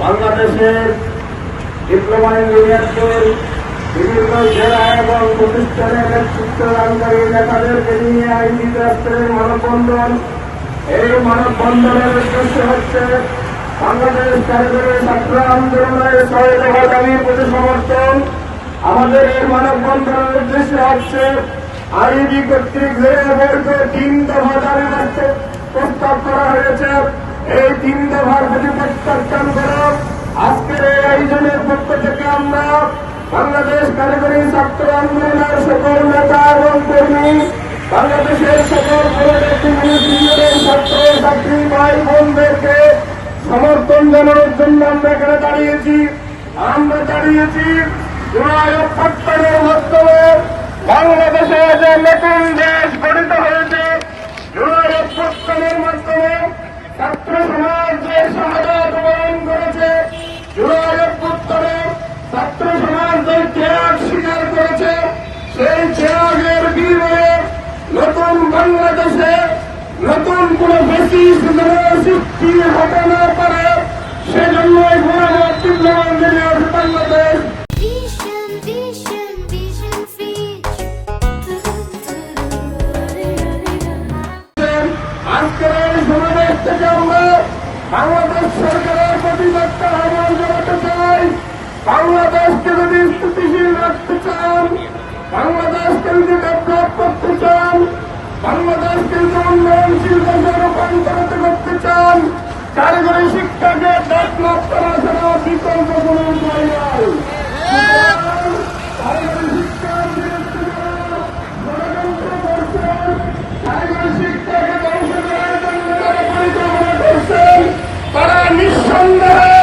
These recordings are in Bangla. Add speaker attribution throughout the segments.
Speaker 1: বাংলাদেশের ডিপ্লোমা ইঞ্জিনিয়ারদের বিভিন্ন জেলা এবং প্রতিষ্ঠানের নেতৃত্বদানকারী নেতাদেরকে নিয়ে আয়োজিত আজকের মানববন্ধন। এই মানববন্ধনের উদ্দেশ্য হচ্ছে বাংলাদেশ কারিগরি ছাত্র আন্দোলনের ৬ দফা দাবির প্রতি সমর্থন। আমাদের এই মানববন্ধনের উদ্দেশ্য হচ্ছে আইবি কর্তৃক বর্গ ৩ দফা দাবি প্রস্তাব করা হয়েছে। এই ৩ দফার প্রতি প্রত্যাখ্যান করে আজকের এই আয়োজনের পক্ষ থেকে আমরা বাংলাদেশ কারিগরি ছাত্র আন্দোলনের সকল নেতা এবং কর্মী, বাংলাদেশের সকল ইউনিয়নের ছাত্র ছাত্রী ভাই বোনদেরকে সমর্থন জানানোর জন্য আমরা এখানে দাঁড়িয়েছি। আমরা দাঁড়িয়েছি জুলাই অভ্যুত্থানের মাধ্যমে বাংলাদেশে যে নতুন দেশ গঠিত হয়েছে, জুলাই অভ্যুত্থানের মাধ্যমে ছাত্র সমাজ যে শাহাদাত বরণ করেছে, জুলাই অভ্যুত্থানে ছাত্র সমাজ যে ত্যাগ স্বীকার করেছে, সেই ত্যাগের বিনিময়ে নতুন বাংলাদেশে নতুন কোন ফ্যাসিস্ট সৃষ্টি হতে না পারে, সেজন্যই বাংলাদেশ আজকের এই সমাবেশ থেকে আমরা বাংলাদেশ সরকারের প্রতি একটা আহ্বান জানাতে চাই। বাংলাদেশকে যদি স্থিতিশীল রাখতে চান, বাংলাদেশকে যদি ডেভেলপ করতে চান, বাংলাদেশকে যদি উন্নয়নশীল দেশে রূপান্তরিত করতে চান, কারিগরি শিক্ষাকে ডেভেলপ করা ছাড়া বিকল্প কোন উপায় নাই। কারিগরি শিক্ষার বিরুদ্ধে ষড়যন্ত্র করছেন, কারিগরি শিক্ষাকে ধ্বংস করার জন্য যারা পরিকল্পনা করছেন, তারা নিঃসন্দেহে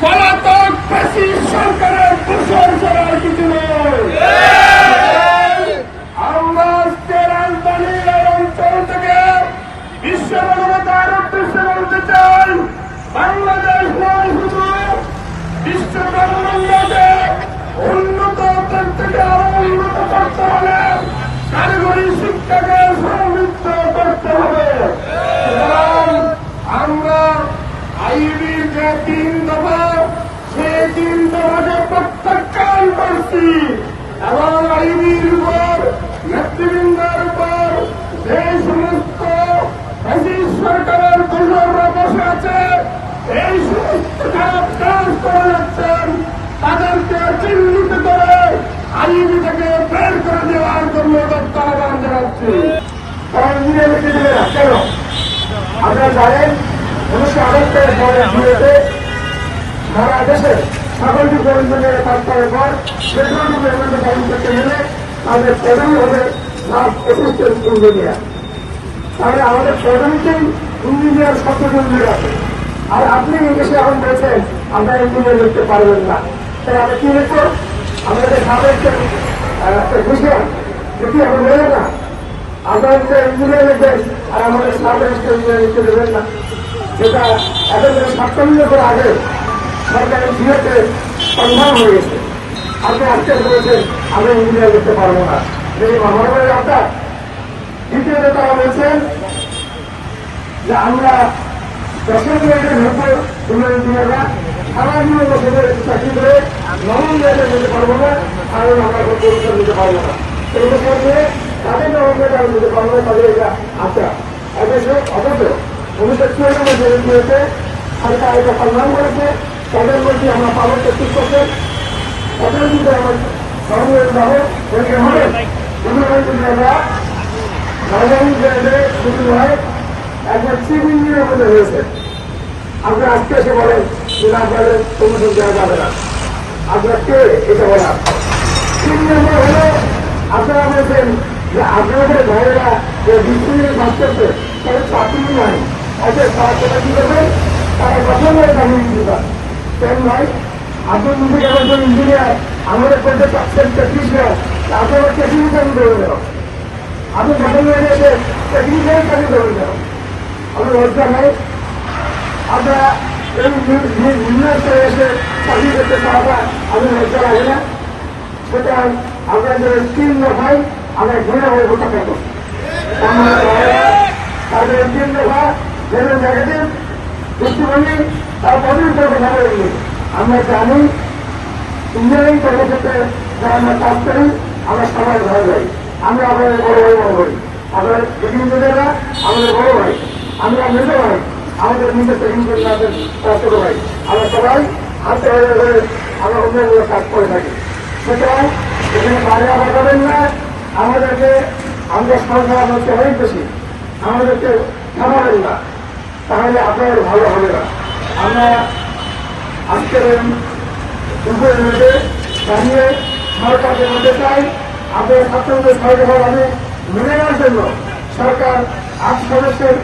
Speaker 1: পলাতক ফ্যাসিস্ট সরকারের দূষণ করার কিছু নয়। আমরা আজকে রাজধানীর অঞ্চল থেকে বিশ্ব মানবতার উদ্দেশ্যে বলতে চাই, বাংলাদেশ নয় শুধু বিশ্ব ব্রহ্মাণ্ডকে উন্নত থেকে আরো উন্নত করতে হলে কারিগরি শিক্ষাকে সমৃদ্ধ করতে হবে। আমরা আইবির যে ৩ দফা, সেই ৩ দফাকে প্রত্যাখ্যান করছি এবং আইবির উপর নেতৃবৃন্দের উপর যে সমস্ত ফ্যাসিস্ট সরকারের দোসররা বসে আছে, এই সমস্ত খারাপ কাজ করে যাচ্ছেন, তাদেরকে চিহ্নিত করে আইবি থেকে বের করে দেওয়ার জন্য আহ্বান জানাচ্ছি। কেন আপনারা জানেন 1978 পরে দিয়েছে সারা দেশে সকলটি প্রয়োজনের তাৎপরের পর পেট্রোলিয়াম পেমেন্ট পালন করতে গেলে তাদের প্রধানই হবে সাব অ্যাসিস্ট্যান্ট ইঞ্জিনিয়ার। তাহলে আমাদের প্রধানকেই ইঞ্জিনিয়ার শব্দজন আছে। আর আপনি এসে এখন বলছেন আমরা ইঞ্জিনিয়ার লিখতে পারবেন না, তাই আমরা কি লিখব? আমাদের সাবেক বুঝলাম দেখি আমরা বললেন না আপনাদের ইঞ্জিনিয়ার লিখবেন আর আমাদের সাবেক ইঞ্জিনিয়ার লিখতে দেবেন না, যেটা এখন 57 বছর আগে সরকারের জিওতে কনফার্ম হয়ে গেছে। আপনি আজকে বলেছেন আমরা ইঞ্জিনিয়ার করতে পারবো না, এই মহানগরের আপনার। দ্বিতীয়ত তারা বলছেন যে আমরা দশম গ্রেডের মধ্যে ইঞ্জিনিয়াররা সারা জীবন বছরের চাকরি করে নবম গ্রেডে নিতে পারবো না, কারণ আমরা পরিষ্কার নিতে পারবো না। এই বছর দিয়ে তাদের নবম গ্রেড আমরা নিতে পারবো না, তাদের এটা আশা। অথচ 1994 দিয়েছে সরকার এটা কনফার্ম করেছে, তাদের মধ্যে আমরা পাবো 33%। তাদের মধ্যে আমার সর্বোচ্চ যাবো ওইকে হবে ইঞ্জিনিয়াররা নবম গ্রেডে শুরু হয়, একবার চিফ ইঞ্জিনিয়ার মধ্যে হয়েছে। আপনারা আজকে এসে বলেন যে আপনাদের প্রমোশন দেওয়া যাবে না, আপনার কে এটা বলার? 3 নম্বর হলো আপনারা বলছেন যে আপনাদের ভাইয়েরা যে বিশ্ববিদ্যালয়ে কাজ করছে তাদের চাকরি নাই, অথচ তারা কি করবেন? তারা গঠন করে চাকরি দিতে পারে। কেন নয়? আপনার মুখে একজন ইঞ্জিনিয়ার আমাদের করতে পারছেন 33 আপনারা টেকনিক্যাল চাকরি করে দেব, আপনি গঠন হয়ে গেছে টেকনিক্যাল চাকরি করে দেব, আপনার লজ্জা নেই? আপনারা এই ইউনিভার্সিটি এসে চাকরি করতে পারাটা আপনার লজ্জা লাগে না? সুতরাং আপনাদের 3 দফায় আমরা ঘুরে হয়ে ভোটা পাবো। তাদের 3 দফা নেগেটিভ দৃষ্টিভঙ্গি তারা প্রতিদিন করে কথা বলেনি। আমরা জানি ইঞ্জিনিয়ারিং কর্মক্ষেত্রে যারা আমরা কাজ করি আমরা সবাই ঘরে যাই। আমরা আপনাদের বড় ভাই মনে করি, আপনার ইঞ্জিনিয়াররা আমাদের বড় ভাই, আমরা নিজে ভাই, আমাদের নিজের ইঞ্জিনিয়ারদের ছোট ভাই, আমরা সবাই হাতে ধরে আমরা অন্যগুলো কাজ করে থাকি। সুতরাং এখানে বাইরে আবার যাবেন না, আমাদেরকে আমরা সরকার হচ্ছে অনেক বেশি, আমাদেরকে থামাবেন না, তাহলে আপনার ভালো হবে না। আমরা আজকের দুপুরের মধ্যে দাঁড়িয়ে সরকারকে বলতে চাই, আপনার ছাত্রদের সরকার আমি মেনে নেওয়ার জন্য সরকার 8 সদস্যের